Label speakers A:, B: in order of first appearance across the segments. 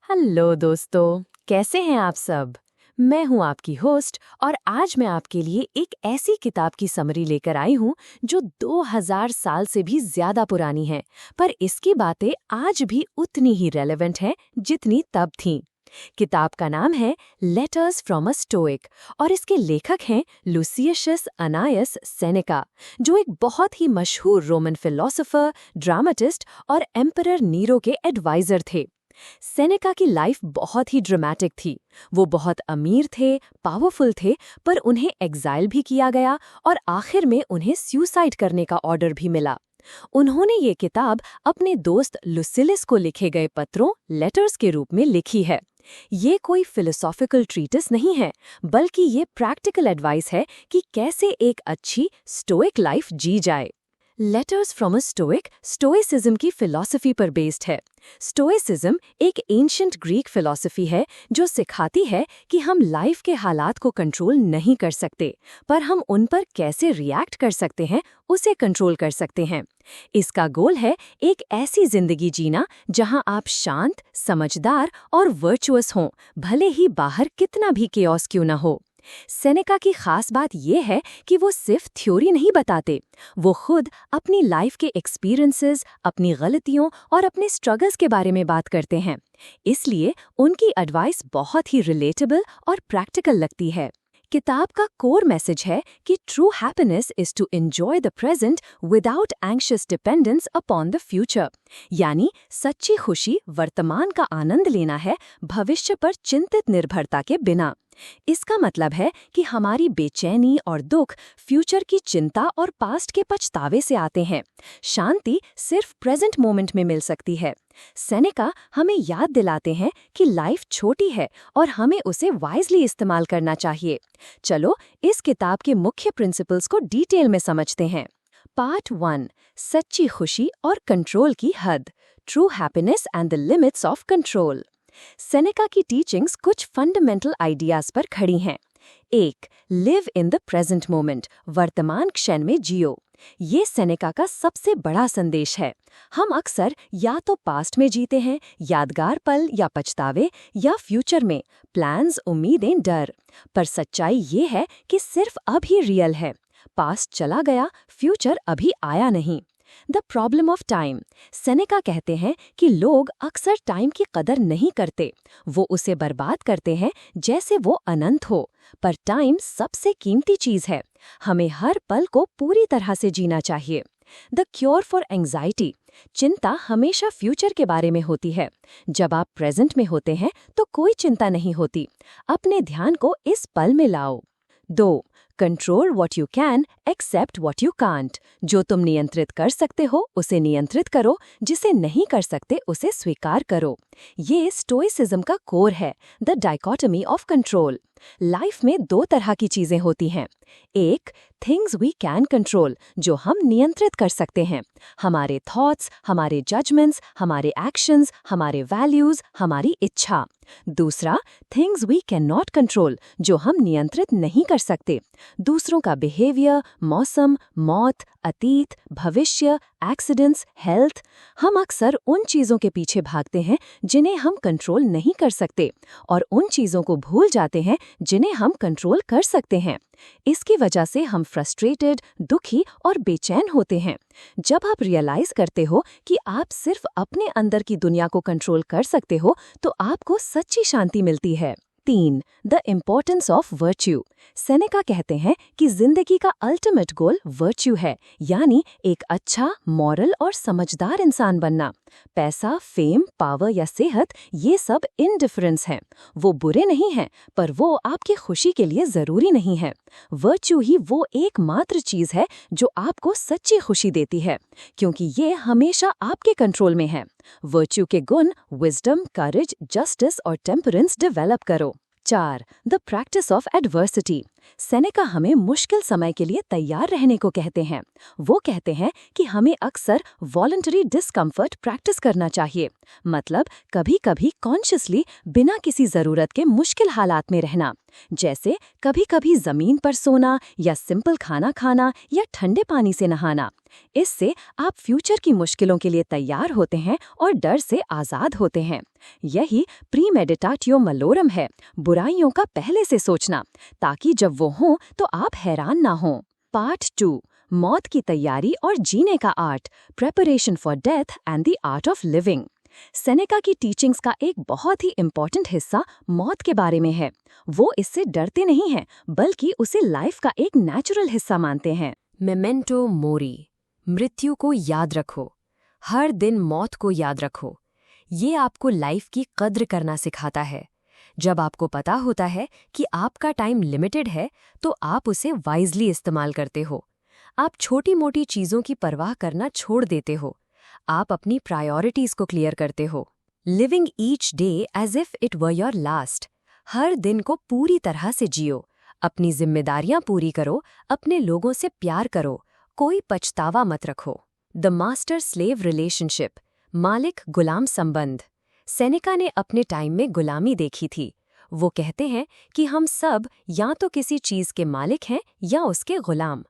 A: Hello दोस्तों, कैसे हैं आप सब। मैं हूं आपकी होस्ट और आज मैं आपके लिए एक ऐसी किताब की समरी लेकर आई हूं जो 2000 साल से भी ज्यादा पुरानी है, पर इसकी बातें आज भी उतनी ही रेलेवेंट हैं जितनी तब थीं। किताब का नाम है लेटर्स फ्रॉम अ स्टोइक और इसके लेखक हैं लुसियस अनायस सेनेका, जो एक बहुत ही मशहूर रोमन फिलोसोफर, ड्रामाटिस्ट और एम्परर नीरो के एडवाइजर थे। सेनेका की लाइफ बहुत ही ड्रामेटिक थी। वो बहुत अमीर थे, पावरफुल थे, पर उन्हें एग्जाइल भी किया गया और आखिर में उन्हें सुसाइड करने का ऑर्डर भी मिला। उन्होंने ये किताब अपने दोस्त लुसिलिस को लिखे गए पत्रों लेटर्स के रूप में लिखी है। ये कोई फिलोसॉफिकल ट्रीटिस नहीं है, बल्कि ये प्रैक्टिकल एडवाइस है कि कैसे एक अच्छी स्टोइक लाइफ जी जाए। Letters from a stoic stoicism की फिलॉसफी पर बेस्ड है। स्टोइसिज्म एक एंशिएंट ग्रीक फिलॉसफी है जो सिखाती है कि हम लाइफ के हालात को कंट्रोल नहीं कर सकते, पर हम उन पर कैसे रिएक्ट कर सकते हैं, उसे कंट्रोल कर सकते हैं। इसका गोल है एक ऐसी जिंदगी जीना जहां आप शांत, समझदार और वर्चुअस हों, भले ही बाहर कितना भी केओस क्यों न हो। सेनेका की खास बात यह है कि वो सिर्फ थ्योरी नहीं बताते, वो खुद अपनी लाइफ के एक्सपीरियंसेस, अपनी गलतियों और अपने स्ट्रगल्स के बारे में बात करते हैं। इसलिए उनकी एडवाइस बहुत ही रिलेटेबल और प्रैक्टिकल लगती है। किताब का कोर मैसेज है कि true happiness is to enjoy the present without anxious dependence upon the future, यानी सच्ची खुशी वर्तमान का आनंद लेना है, भविष्य पर चिंतित निर्भरता के बिना। इसका मतलब है कि हमारी बेचैनी और दुख फ्यूचर की चिंता और पास्ट के पछतावे से आते हैं। शांति सिर्फ प्रेजेंट मोमेंट में मिल सकती है। सेनेका हमें याद दिलाते हैं कि लाइफ छोटी है और हमें उसे वाइजली इस्तेमाल करना चाहिए। चलो इस किताब के मुख्य प्रिंसिपल्स को डिटेल में समझते हैं। पार्ट 1, सच्ची खुशी और कंट्रोल की हद, true happiness and the limits of control. Seneca की टीचिंग्स कुछ फंडामेंटल आइडियाज पर खड़ी हैं। 1. Live in the present moment, वर्तमान क्षण में जियो। ये सेनेका का सबसे बड़ा संदेश है। हम अक्सर या तो पास्ट में जीते हैं, यादगार पल या पछतावे, या फ्यूचर में प्लान्स, उम्मीदें, डर। पर सच्चाई ये है कि सिर्फ अब ही रियल है। पास्ट चला गया, फ्यूचर अभी आया नहीं। The problem of time, Seneca कहते हैं कि लोग अक्सर टाइम की कदर नहीं करते। वो उसे बर्बाद करते हैं जैसे वो अनंत हो, पर टाइम सबसे कीमती चीज है। हमें हर पल को पूरी तरह से जीना चाहिए। द क्योर फॉर एंग्जाइटी, चिंता हमेशा फ्यूचर के बारे में होती है। जब आप प्रेजेंट में होते हैं तो कोई चिंता नहीं होती। अपने ध्यान को इस पल में लाओ। 2. Control what you can, accept what you can't. जो तुम नियंत्रित कर सकते हो उसे नियंत्रित करो, जिसे नहीं कर सकते उसे स्वीकार करो। ये स्टोइसिज्म का कोर है, the dichotomy of control. Life में 2 तरह की चीजें होती हैं। 1. थिंग्स वी कैन कंट्रोल, जो हम नियंत्रित कर सकते हैं। हमारे थॉट्स, हमारे जजमेंट्स, हमारे एक्शंस, हमारे वैल्यूज, हमारी इच्छा। दूसरा, things we can not control, जो हम नियंत्रित नहीं कर सकते। दूसरों का बिहेवियर, मौसम, मौत, अतीत, भविष्य, एक्सीडेंट्स, हेल्थ। हम अक्सर उन चीजों के पीछे भागते हैं जिन्हें हम कंट्रोल नहीं कर सकते, और उन चीजों को भूल जाते हैं जिन्हें हम कंट्रोल कर सकते हैं। इसकी वजह से हम फ्रस्ट्रेटेड, दुखी और बेचैन होते हैं। जब आप रियलाइज करते हो कि आप सिर्फ अपने अंदर की दुनिया को कंट्रोल कर सकते हो, तो आपको सच्ची शांति मिलती है। 3. The importance of virtue, Seneca कहते हैं कि जिंदगी का अल्टीमेट गोल वर्च्यू है, यानी एक अच्छा, मॉरल और समझदार इंसान बनना। पैसा, फेम, पावर या सेहत, ये सब इनडिफरेंस हैं। वो बुरे नहीं हैं, पर वो आपकी खुशी के लिए जरूरी नहीं है। वर्च्यू ही वो एकमात्र चीज है जो आपको सच्ची खुशी देती है, क्योंकि ये हमेशा आपके कंट्रोल में है। वर्च्यू के गुण विजडम, करेज, जस्टिस और टेम्परेंस डेवलप करो। 4. The practice of adversity, Seneca हमें मुश्किल समय के लिए तैयार रहने को कहते हैं। वो कहते हैं कि हमें अक्सर वॉलंटरी डिस्कम्फर्ट प्रैक्टिस करना चाहिए, मतलब कभी-कभी कॉन्शियसली बिना किसी जरूरत के मुश्किल हालात में रहना, जैसे कभी-कभी जमीन पर सोना या सिंपल खाना खाना या ठंडे पानी से नहाना। इससे आप फ्यूचर की मुश्किलों के लिए तैयार होते हैं और डर से आजाद होते हैं। यही प्रीमेडिटाटियो मलोरम है, बुराइयों का पहले से सोचना, ताकि जब वो हों तो आप हैरान ना हों। पार्ट 2, मौत की तैयारी और जीने का art, preparation for death and the art of living. Seneca की टीचिंग्स का एक बहुत ही इम्पोर्टेंट हिस्सा मौत के बारे में है। वो इससे डरते नहीं हैं, बल्कि उसे लाइफ का एक नेचुरल हिस्सा मानते हैं। मेमेंटो मोरी, मृत्यु को याद रखो। हर दिन मौत को याद रखो। ये आपको लाइफ की कद्र करना सिखाता है। जब आपको पता होता है कि आपका टाइम लिमिटेड है, तो आप उसे वाइजली इस्तेमाल करते हो। आप छोटी मोटी चीज़ों की परवाह करना छोड़ देते हो। आप अपनी प्रायोरिटीज़ को क्लियर करते हो। Living each day as if it were your last. हर दिन को पूरी तरह से जियो। अपनी जिम्मेदारियां पूरी करो, अपने लोगों से प्यार करो, कोई पछतावा मत रखो। द मास्टर स्लेव रिलेशनशिप, मालिक गुलाम संबंध। सेनेका ने अपने टाइम में गुलामी देखी थी। वो कहते हैं कि हम सब या तो किसी चीज़ के मालिक हैं या उसके गुलाम।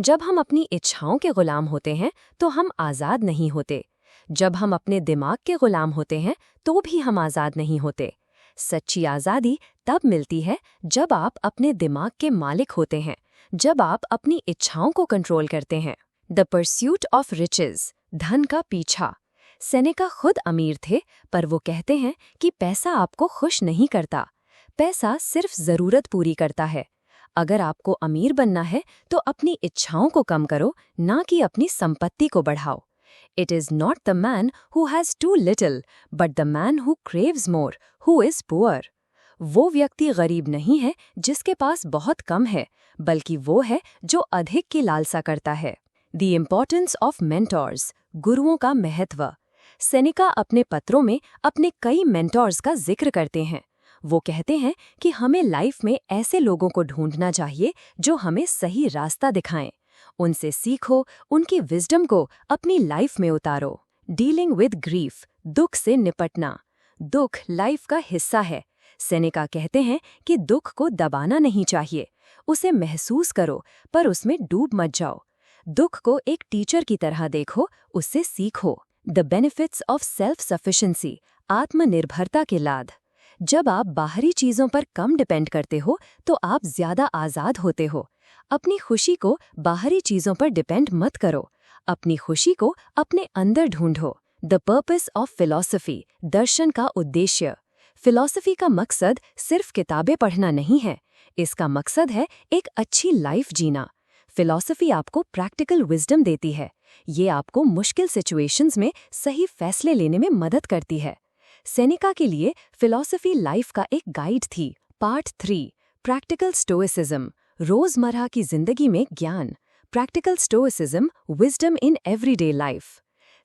A: जब हम अपनी इच्छाओं के गुलाम होते हैं तो हम आज़ाद नहीं होते। जब हम अपने दिमाग के गुलाम होते हैं तो भी हम आज़ाद नहीं होते। सच्ची आज़ादी तब मिलती है जब आप अपने दिमाग के मालिक होते हैं, जब आप अपनी इच्छाओं को कंट्रोल करते हैं। द परस्यूट ऑफ रिचेस, धन का पीछा। सेनेका खुद अमीर थे, पर वो कहते हैं कि पैसा आपको खुश नहीं करता। पैसा सिर्फ ज़रूरत पूरी करता है। अगर आपको अमीर बनना है तो अपनी इच्छाओं को कम करो, ना कि अपनी संपत्ति को बढ़ाओ। It is not the man who has too little, but the man who craves more, who is poor. वो व्यक्ति गरीब नहीं है जिसके पास बहुत कम है, बल्कि वो है जो अधिक की लालसा करता है। The importance of mentors, गुरुओं का महत्व। सेनेका अपने पत्रों में अपने कई मेंटोर्स का जिक्र करते हैं। वो कहते हैं कि हमें लाइफ में ऐसे लोगों को ढूंढना चाहिए जो हमें सही रास्ता दिखाएं। उनसे सीखो, उनकी विजडम को अपनी लाइफ में उतारो। डीलिंग विद ग्रीफ, दुख से निपटना। दुख लाइफ का हिस्सा है। सेनेका कहते हैं कि दुख को दबाना नहीं चाहिए, उसे महसूस करो, पर उसमें डूब मत जाओ। दुख को एक टीचर की तरह देखो, उससे सीखो। The benefits of self sufficiency, आत्मनिर्भरता के लाभ। जब आप बाहरी चीज़ों पर कम डिपेंड करते हो तो आप ज़्यादा आज़ाद होते हो। अपनी खुशी को बाहरी चीज़ों पर डिपेंड मत करो, अपनी खुशी को अपने अंदर ढूंढो। द पर्पस ऑफ फिलॉसफी, दर्शन का उद्देश्य। फिलॉसफी का मकसद सिर्फ किताबें पढ़ना नहीं है, इसका मकसद है एक अच्छी लाइफ जीना। फिलॉसफी आपको प्रैक्टिकल विजडम देती है। ये आपको मुश्किल सिचुएशंस में सही फैसले लेने में मदद करती है। सेनेका के लिए फिलॉसफी लाइफ का एक गाइड थी। पार्ट 3, प्रैक्टिकल स्टोइसिज्म, रोजमर्रा की जिंदगी में ज्ञान। Practical stoicism, wisdom in everyday life.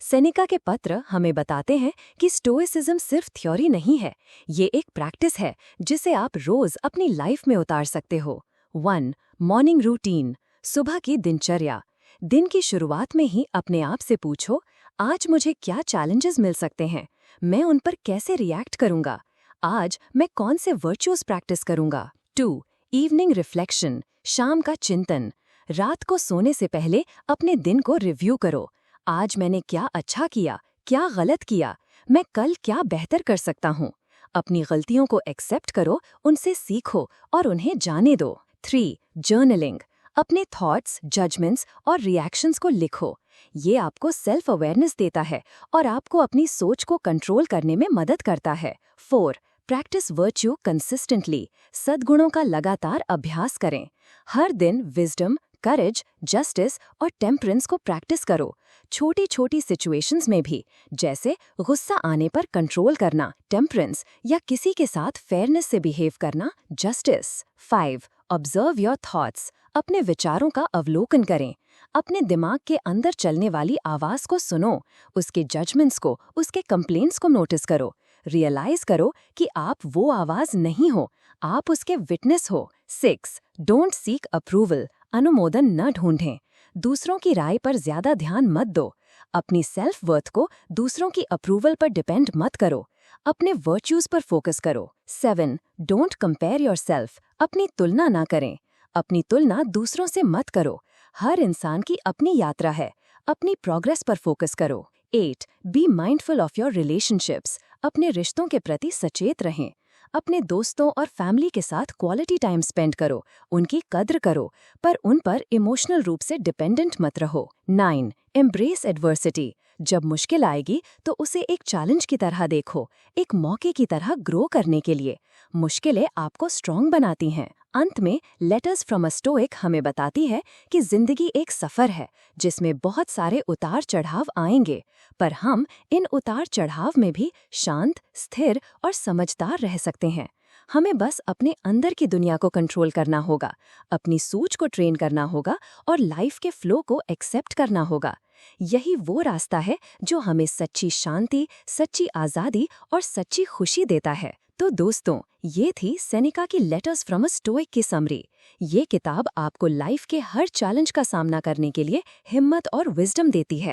A: Seneca के पत्र हमें बताते हैं कि स्टोइसिज्म सिर्फ थ्योरी नहीं है, ये एक प्रैक्टिस है जिसे आप रोज अपनी लाइफ में उतार सकते हो। 1. मॉर्निंग रूटीन, सुबह की दिनचर्या। दिन की शुरुआत में ही अपने आप से पूछो, आज मुझे क्या चैलेंजेस मिल सकते हैं, मैं उन पर कैसे रिएक्ट करूंगा, आज मैं कौन से वर्चुअस प्रैक्टिस करूंगा। 2. इवनिंग रिफ्लेक्शन, शाम का चिंतन। रात को सोने से पहले अपने दिन को रिव्यू करो। आज मैंने क्या अच्छा किया, क्या गलत किया, मैं कल क्या बेहतर कर सकता हूँ। अपनी गलतियों को एक्सेप्ट करो, उनसे सीखो और उन्हें जाने दो। 3. जर्नलिंग, अपने थॉट्स, जजमेंट्स और रिएक्शंस को लिखो। ये आपको सेल्फ अवेयरनेस देता है और आपको अपनी सोच को कंट्रोल करने में मदद करता है। 4. प्रैक्टिस वर्च्यू कंसिस्टेंटली, सद्गुणों का लगातार अभ्यास करें। हर दिन विजडम, करेज, जस्टिस और टेम्परेंस को प्रैक्टिस करो। छोटी छोटी सिचुएशंस में भी, जैसे गुस्सा आने पर कंट्रोल करना, टेम्परेंस, या किसी के साथ फेयरनेस से बिहेव करना, जस्टिस। 5. ऑब्जर्व योर थॉट्स, अपने विचारों का अवलोकन करें। अपने दिमाग के अंदर चलने वाली आवाज़ को सुनो, उसके जजमेंट्स को, उसके कंप्लेंट्स को नोटिस करो। रियलाइज करो कि आप वो आवाज नहीं हो, आप उसके विटनेस हो। 6. डोंट सीक अप्रूवल, अनुमोदन न ढूंढें। दूसरों की राय पर ज्यादा ध्यान मत दो। अपनी सेल्फ वर्थ को दूसरों की अप्रूवल पर डिपेंड मत करो। अपने वर्च्यूज पर फोकस करो। 7. डोंट कंपेयर योरसेल्फ, अपनी तुलना ना करें। अपनी तुलना दूसरों से मत करो। हर इंसान की अपनी यात्रा है, अपनी प्रोग्रेस पर फोकस करो। 8. Be mindful of your relationships, अपने रिश्तों के प्रति सचेत रहें। अपने दोस्तों और फैमिली के साथ क्वालिटी टाइम स्पेंड करो, उनकी कद्र करो, पर उन पर इमोशनल रूप से डिपेंडेंट मत रहो। 9. एम्ब्रेस एडवर्सिटी, जब मुश्किल आएगी तो उसे एक चैलेंज की तरह देखो, एक मौके की तरह ग्रो करने के लिए। मुश्किलें आपको स्ट्रॉन्ग बनाती हैं। अंत में लेटर्स फ्रॉम अ स्टोइक हमें बताती है कि जिंदगी एक सफर है जिसमें बहुत सारे उतार चढ़ाव आएंगे, पर हम इन उतार चढ़ाव में भी शांत, स्थिर और समझदार रह सकते हैं। हमें बस अपने अंदर की दुनिया को कंट्रोल करना होगा, अपनी सोच को ट्रेन करना होगा और लाइफ के फ्लो को एक्सेप्ट करना होगा। यही वो रास्ता है जो हमें सच्ची शांति, सच्ची आज़ादी और सच्ची खुशी देता है। तो दोस्तों, ये थी सेनेका की लेटर्स फ्रॉम अ स्टोइक की समरी। ये किताब आपको लाइफ के हर चैलेंज का सामना करने के लिए हिम्मत और विजडम देती है।